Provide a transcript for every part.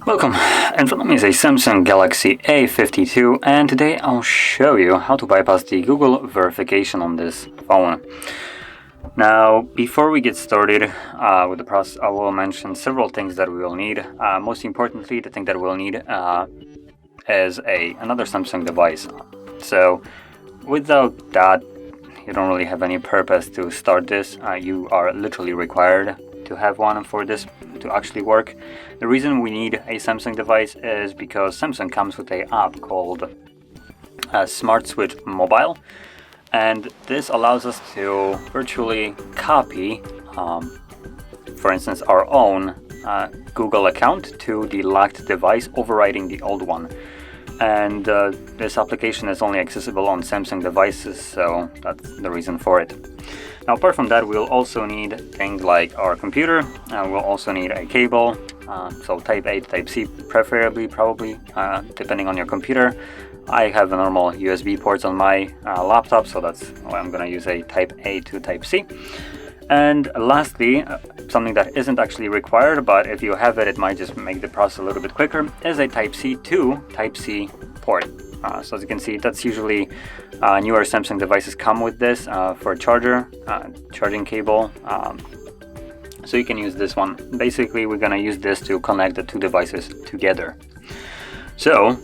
Welcome, in front of me is a Samsung Galaxy A52, and today I'll show you how to bypass the Google verification on this phone. Now, before we get started with the process, I will mention several things that we will need. Most importantly, the thing that we'll need is another Samsung device. So, without that, you don't really have any purpose to start this. You are literally required to have one for this to actually work. The reason we need a Samsung device is because Samsung comes with an app called Smart Switch Mobile, and this allows us to virtually copy, for instance, our own Google account to the locked device, overriding the old one. And this application is only accessible on Samsung devices, so that's the reason for it. Now, apart from that, we'll also need things like our computer. We'll also need a cable, so Type A to Type C preferably, probably, depending on your computer. I have a normal USB ports on my laptop, so that's why I'm going to use a Type A to Type C. And lastly, something that isn't actually required, but if you have it, it might just make the process a little bit quicker, is a Type C to Type C port. So as you can see, that's usually newer Samsung devices come with this for a charger, charging cable. So you can use this one. Basically, we're gonna use this to connect the two devices together. So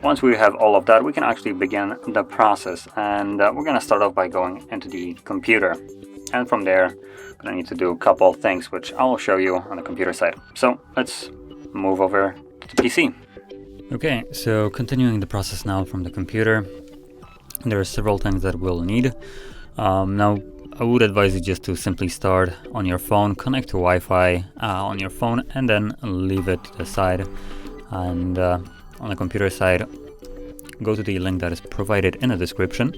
once we have all of that, we can actually begin the process. And we're gonna start off by going into the computer. And from there, I'm gonna need to do a couple of things, which I'll show you on the computer side. So let's move over to the PC. Okay, so continuing the process now from the computer, there are several things that we'll need. Now, I would advise you just to simply start on your phone, connect to Wi-Fi on your phone, and then leave it to the side. And on the computer side, go to the link that is provided in the description,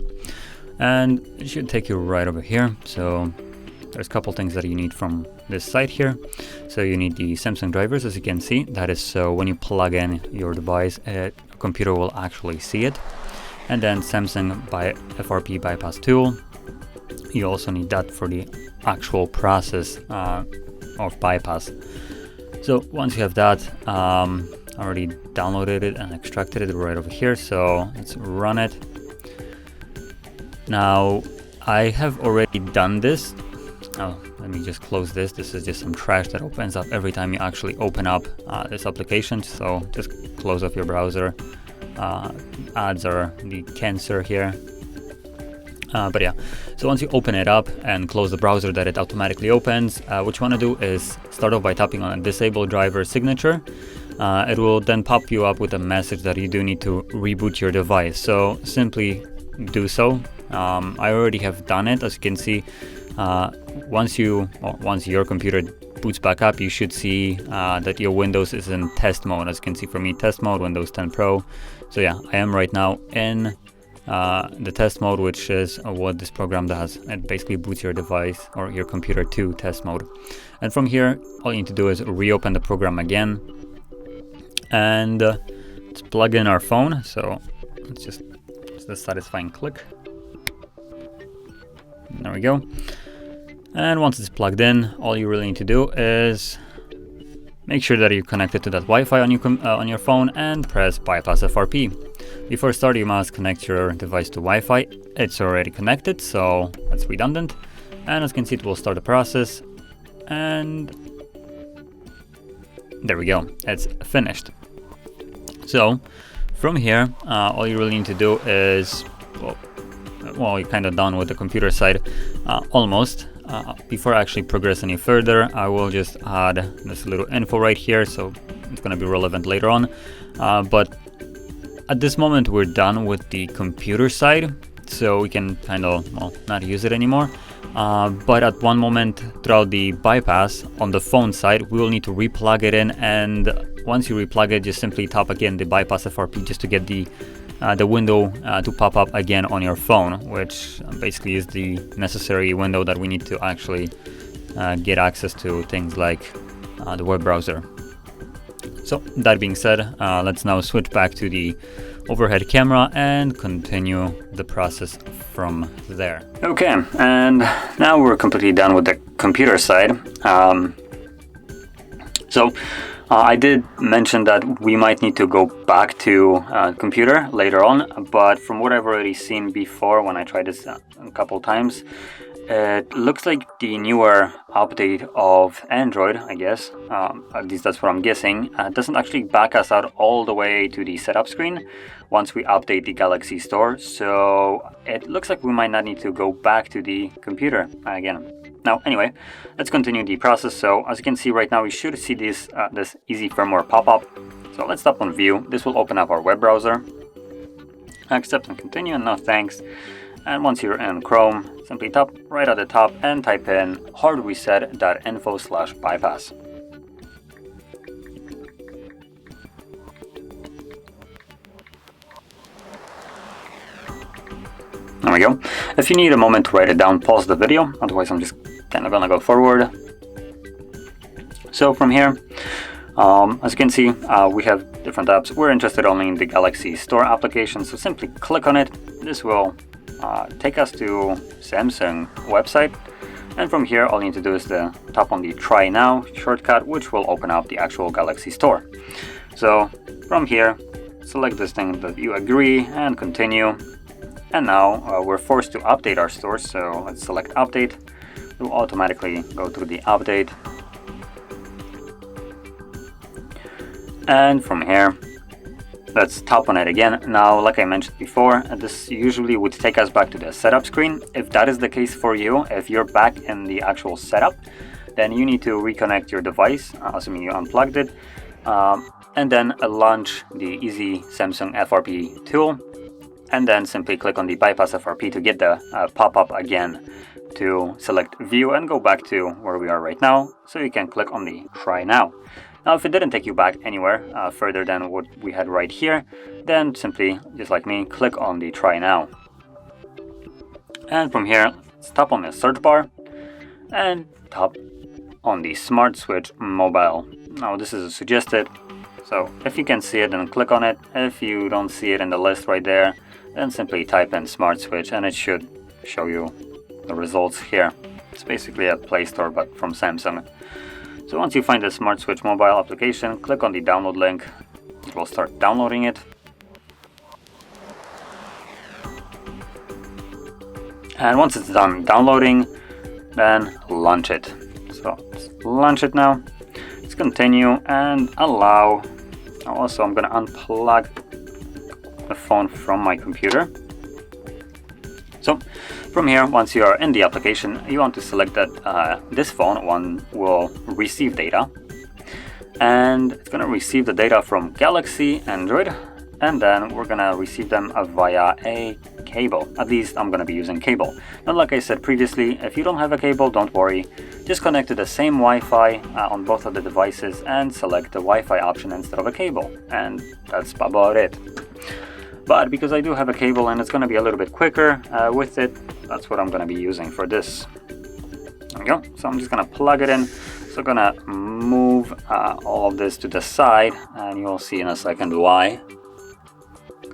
and it should take you right over here. So there's a couple things that you need from this site here. So you need the Samsung drivers, as you can see. That is so when you plug in your device, a computer will actually see it. And then Samsung FRP bypass tool. You also need that for the actual process of bypass. So once you have that, I already downloaded it and extracted it right over here. So let's run it. Now, I have already done this. Oh, let me just close this. This is just some trash that opens up every time you actually open up this application. So just close off your browser. Ads are the cancer here. But yeah, so once you open it up and close the browser that it automatically opens, what you want to do is start off by tapping on a disable driver signature. It will then pop you up with a message that you do need to reboot your device. So simply do so. I already have done it. As you can see, once your computer boots back up, you should see that your Windows is in test mode. As you can see, for me, test mode, Windows 10 Pro. So yeah, I am right now in the test mode, which is what this program does. It basically boots your device or your computer to test mode. And from here, all you need to do is reopen the program again. And let's plug in our phone. So let's just the satisfying click. There we go. And once it's plugged in, all you really need to do is make sure that you're connected to that Wi-Fi on your phone and press bypass FRP. Before starting, you must connect your device to Wi-Fi. It's already connected, so that's redundant. And as you can see, it will start the process. And there we go. It's finished. So from here, all you really need to do is, well, you're kind of done with the computer side, almost. Before I actually progress any further, I will just add this little info right here, so it's going to be relevant later on. But at this moment, we're done with the computer side, so we can kind of, well, not use it anymore. But at one moment throughout the bypass on the phone side, we will need to replug it in, and once you replug it, just simply tap again the bypass FRP just to get the window to pop up again on your phone, which basically is the necessary window that we need to actually get access to things like the web browser. So that being said, let's now switch back to the overhead camera and continue the process from there. Okay, and now we're completely done with the computer side. I did mention that we might need to go back to computer later on, but from what I've already seen before when I tried this a couple times, it looks like the newer update of Android, I guess, at least that's what I'm guessing, doesn't actually back us out all the way to the setup screen once we update the Galaxy Store. So it looks like we might not need to go back to the computer again. Now, anyway, let's continue the process. So as you can see right now, we should see this easy firmware pop-up. So let's tap on View. This will open up our web browser. Accept and continue, and no thanks. And once you're in Chrome, simply tap right at the top and type in HardReset.Info/bypass. There we go. If you need a moment to write it down, pause the video, otherwise I'm just kind of gonna go forward. So from here, as you can see, we have different apps. We're interested only in the Galaxy Store application, so simply click on it. This will take us to Samsung website, and from here all you need to do is tap on the Try Now shortcut, which will open up the actual Galaxy Store. So from here, select this thing that you agree and continue. And now we're forced to update our store, so let's select Update. It will automatically go through the update. And from here, let's tap on it again. Now, like I mentioned before, this usually would take us back to the setup screen. If that is the case for you, if you're back in the actual setup, then you need to reconnect your device, assuming you unplugged it, and then launch the easy Samsung FRP tool. And then simply click on the Bypass FRP to get the pop-up again to select View and go back to where we are right now. So you can click on the Try Now. Now, if it didn't take you back anywhere further than what we had right here, then simply, just like me, click on the Try Now. And from here, let's tap on the search bar and tap on the Smart Switch Mobile. Now, this is suggested, so if you can see it, then click on it. If you don't see it in the list right there, then simply type in Smart Switch and it should show you the results here. It's basically a Play Store but from Samsung. So once you find the Smart Switch Mobile application, click on the download link. It will start downloading it. And once it's done downloading, then launch it. So let's launch it now. Let's continue and allow. Also, I'm going to unplug the phone from my computer. So from here, once you are in the application, you want to select that this phone will receive data, and it's going to receive the data from Galaxy, Android, and then we're going to receive them via a cable. At least I'm going to be using cable. Now, like I said previously, if you don't have a cable, don't worry. Just connect to the same Wi-Fi on both of the devices and select the Wi-Fi option instead of a cable, and that's about it. But because I do have a cable and it's going to be a little bit quicker with it, that's what I'm going to be using for this. There we go. So I'm just going to plug it in. So I'm going to move all of this to the side, and you'll see in a second why.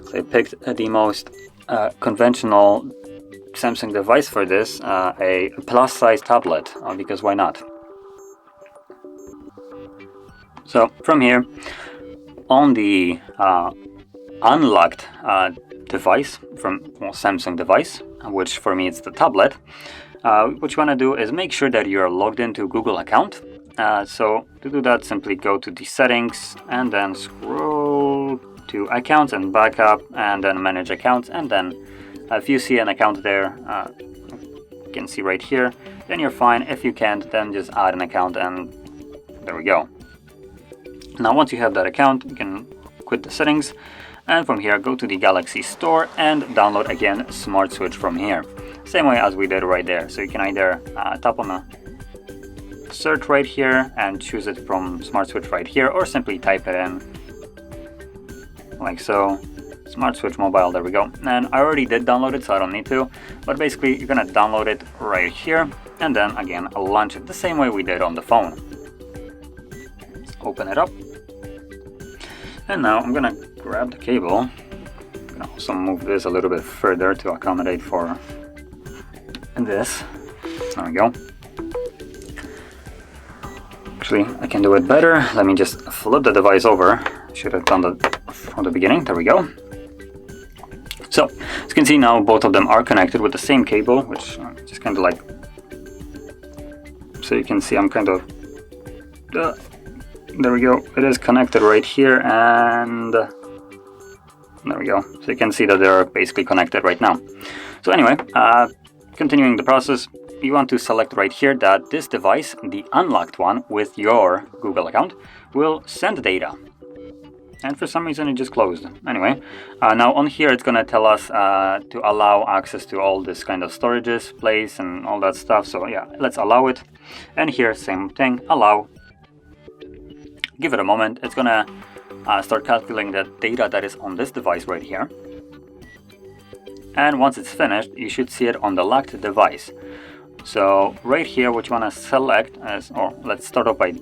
So I picked the most conventional Samsung device for this, a plus size tablet, because why not? So from here, on the unlocked device from Samsung device, which for me it's the tablet, what you want to do is make sure that you are logged into Google account. So to do that, simply go to the settings and then scroll to accounts and backup, and then manage accounts, and then if you see an account there, you can see right here, then you're fine. If you can't, then just add an account, and there we go. Now once you have that account, you can quit the settings. And from here, go to the Galaxy Store and download again Smart Switch from here. Same way as we did right there. So you can either tap on the search right here and choose it from Smart Switch right here, or simply type it in like so. Smart Switch Mobile, there we go. And I already did download it, so I don't need to. But basically, you're gonna download it right here, and then again, launch it the same way we did on the phone. Let's open it up. And now I'm gonna grab the cable. I'm gonna also move this a little bit further to accommodate for this. There we go. Actually, I can do it better. Let me just flip the device over. Should have done that from the beginning. There we go. So, as you can see now, both of them are connected with the same cable, which just kind of like... So you can see I'm kind of... there we go. It is connected right here, and... there we go. So you can see that they're basically connected right now. So anyway, continuing the process, you want to select right here that this device, the unlocked one with your Google account, will send data. And for some reason it just closed. Anyway, now on here it's gonna tell us to allow access to all this kind of storages, place, and all that stuff. So yeah, let's allow it. And here, same thing, allow. Give it a moment. It's gonna start calculating the data that is on this device right here. And once it's finished, you should see it on the locked device. So right here, what you want to select is, or let's start off by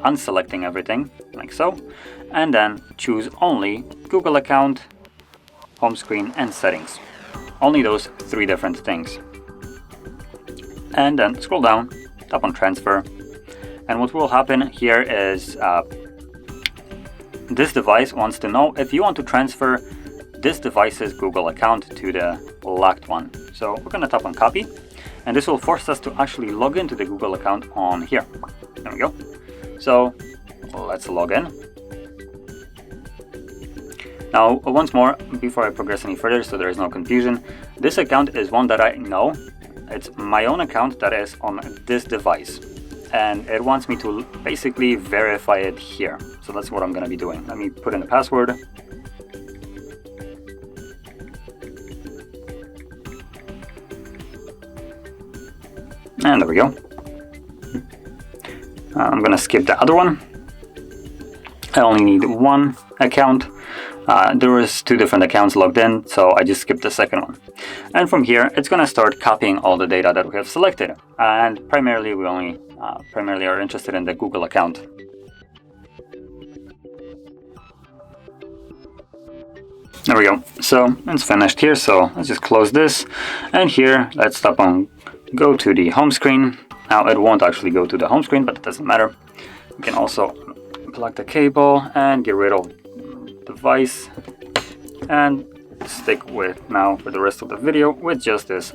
unselecting everything, like so, and then choose only Google account, home screen, and settings. Only those three different things. And then scroll down, tap on transfer, and what will happen here is this device wants to know if you want to transfer this device's Google account to the locked one. So we're going to tap on copy, and this will force us to actually log into the Google account on here. There we go. So let's log in. Now, once more, before I progress any further, so there is no confusion, this account is one that I know. It's my own account that is on this device, and it wants me to basically verify it here. So that's what I'm going to be doing. Let me put in the password. And there we go. I'm going to skip the other one. I only need one account. There was two different accounts logged in, so I just skipped the second one. And from here, it's going to start copying all the data that we have selected. And primarily, we only primarily are interested in the Google account. There we go. So it's finished here. So let's just close this. And here, let's tap on go to the home screen. Now it won't actually go to the home screen, but it doesn't matter. You can also plug the cable and get rid of the device and stick with now for the rest of the video with just this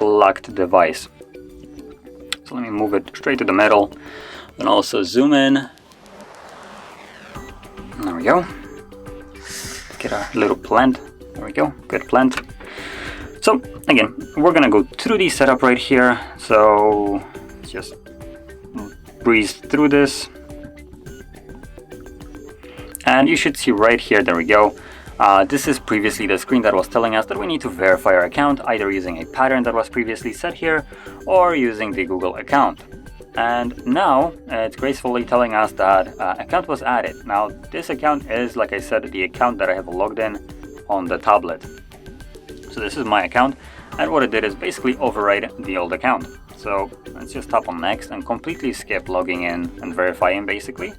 locked device. So let me move it straight to the middle and also zoom in. There we go. Get our little plant. There we go. Good plant. So again, we're gonna go through the setup right here. So just breeze through this. And you should see right here, there we go. This is previously the screen that was telling us that we need to verify our account, either using a pattern that was previously set here or using the Google account. And now it's gracefully telling us that account was added. Now this account is, like I said, the account that I have logged in on the tablet. So this is my account, and what it did is basically override the old account. So let's just tap on next and completely skip logging in and verifying basically.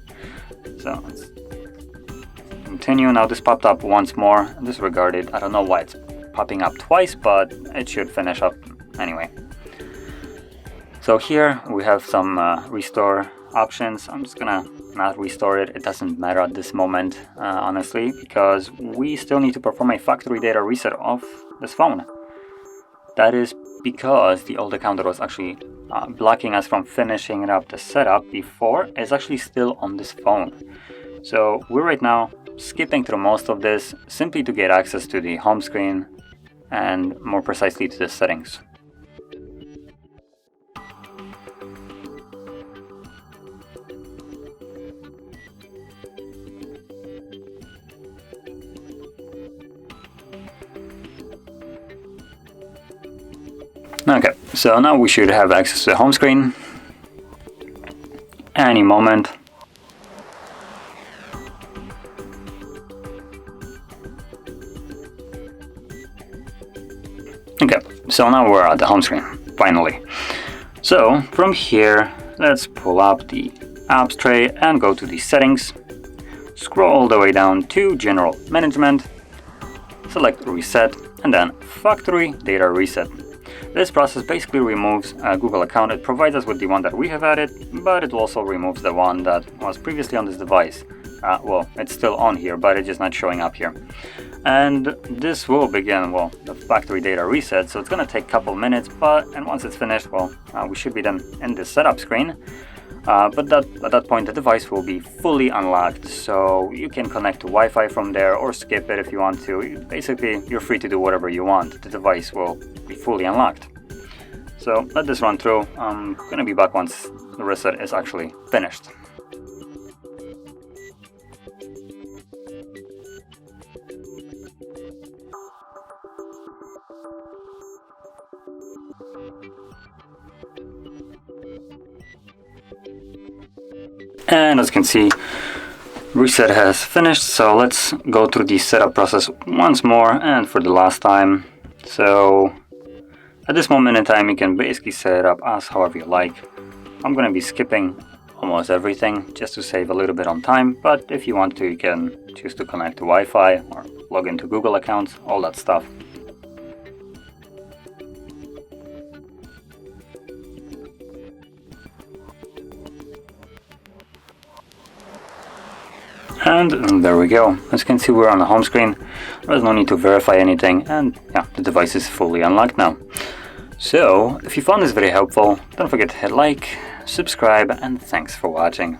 So let's continue. Now this popped up once more. Disregard it. I don't know why it's popping up twice, but it should finish up anyway. So here we have some restore options. I'm just gonna not restore it. It doesn't matter at this moment, honestly, because we still need to perform a factory data reset of this phone. That is because the old account that was actually blocking us from finishing up the setup before is actually still on this phone. So we're right now skipping through most of this simply to get access to the home screen and more precisely to the settings. Okay, so now we should have access to the home screen any moment. Okay, so now we're at the home screen, finally. So from here, let's pull up the apps tray and go to the settings. scroll all the way down to General Management, select Reset, and then Factory Data Reset. This process basically removes a Google account. It provides us with the one that we have added, but it also removes the one that was previously on this device. Well, it's still on here, but it's just not showing up here. And this will begin, well, the factory data reset, so it's going to take a couple minutes, and once it's finished, well, we should be then in the setup screen. But at that point, the device will be fully unlocked, so you can connect to Wi-Fi from there or skip it if you want to. Basically, you're free to do whatever you want. The device will be fully unlocked. So let this run through. I'm going to be back once the reset is actually finished. And as you can see, reset has finished, so let's go through the setup process once more and for the last time. So at this moment in time, you can basically set it up as however you like. I'm going to be skipping almost everything just to save a little bit on time, but if you want to, you can choose to connect to Wi-Fi or log into Google accounts, all that stuff. And there we go. As you can see, we're on the home screen. There's no need to verify anything, and yeah, the device is fully unlocked now. So, if you found this video helpful, don't forget to hit like, subscribe, and thanks for watching.